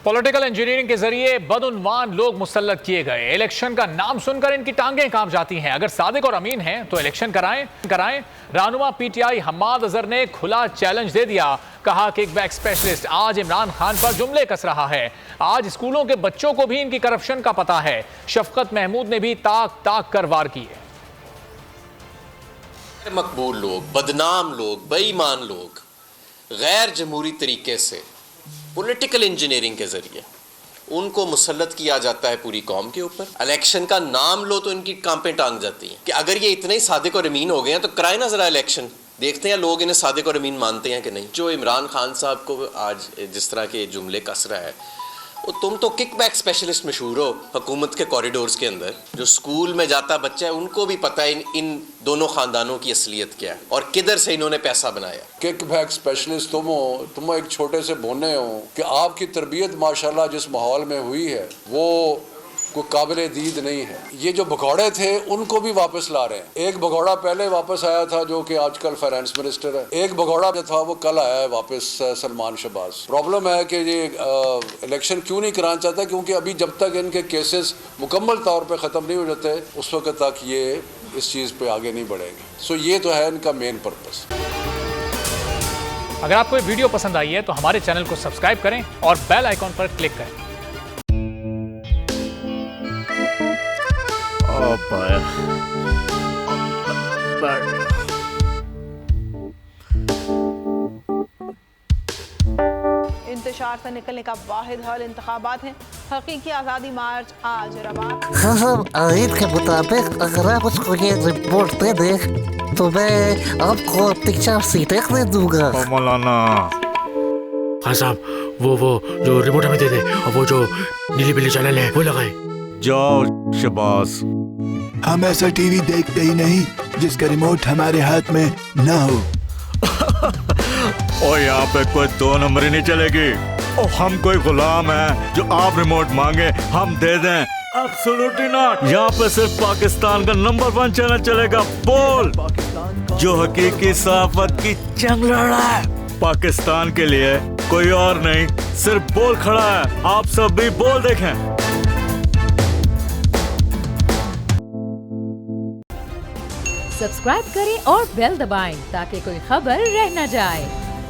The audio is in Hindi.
पॉलिटिकल इंजीनियरिंग के जरिए बदउन्वान लोग मुसल्लत किए गए। इलेक्शन का नाम सुनकर इनकी टांगें कांप जाती हैं। अगर सादिक और अमीन हैं तो इलेक्शन कराएं। रहनुमा पीटीआई हम्माद अजहर ने खुला चैलेंज दे दिया। कहा किकबैक स्पेशलिस्ट आज इमरान खान पर जुमले कस रहा है। आज स्कूलों के बच्चों को भी इनकी करप्शन का पता है। शफकत महमूद ने भी ताक कर वार किए। मकबूल लोग, बदनाम लोग, बेईमान लोग गैर जमहूरी तरीके से पॉलिटिकल इंजीनियरिंग के जरिए उनको मुसल्लत किया जाता है पूरी कौम के ऊपर। इलेक्शन का नाम लो तो इनकी कांपें टांग जाती हैं कि अगर ये इतने ही सादिक और अमीन हो गए हैं तो कराए ना जरा इलेक्शन, देखते हैं लोग इन्हें सादिक और अमीन मानते हैं कि नहीं। जो इमरान खान साहब को आज जिस तरह के जुमले कस रहा है, वो तुम तो किकबैक स्पेशलिस्ट मशहूर हो हुकूमत के कॉरिडोर्स के अंदर। जो स्कूल में जाता बच्चा है उनको भी पता है इन दोनों खानदानों की असलियत क्या है और किधर से इन्होंने पैसा बनाया। किकबैक स्पेशलिस्ट तुम हो, तुम एक छोटे से बोने हो कि आपकी तरबियत माशाल्लाह जिस माहौल में हुई है वो कोई काबिले दीद नहीं है। ये जो भगौड़े थे उनको भी वापस ला रहे हैं। एक भगौड़ा पहले वापस आया था जो कि आजकल फाइनेंस मिनिस्टर है, एक भगौड़ा जो था वो कल आया है वापस, सलमान शहबाज। प्रॉब्लम है कि ये इलेक्शन क्यों नहीं कराना चाहता, क्योंकि अभी जब तक इनके केसेस मुकम्मल तौर पे ख़त्म नहीं हो जाते उस वक्त तक ये इस चीज़ पे आगे नहीं बढ़ेंगे। सो ये तो है इनका मेन पर्पस। अगर आपको ये वीडियो पसंद आई है तो हमारे चैनल को सब्सक्राइब करें और बेल आइकॉन पर क्लिक करें। इंतशार से निकलने का वाहिद हल इंतखाबात हैं। हकीकी आज़ादी मार्च आज रवा। हाँ, आयत के मुताबिक अगर आप उसको ये रिपोर्ट दे दें तो मैं आपको 4 सीटें दे दूंगा। मौलाना हाँ साहब, वो जो रिमोट हमें दे दे और वो जो नीली पीली चैनल है वो लगाए। जाओ शबास। हम ऐसा टीवी देखते ही नहीं जिसका रिमोट हमारे हाथ में ना हो। और यहाँ पे कोई 2 नंबर ही नहीं चलेगी। और हम कोई गुलाम है जो आप रिमोट मांगे हम दे दें? Absolutely not. यहाँ पे सिर्फ पाकिस्तान का नंबर 1 चैनल चलेगा, बोल, जो हकीकी सहाफत की जंग लड़ रहा है। पाकिस्तान के लिए कोई और नहीं, सिर्फ बोल खड़ा है। आप सब भी बोल देखें। सब्सक्राइब करें और बेल दबाएं ताकि कोई खबर रह न जाए।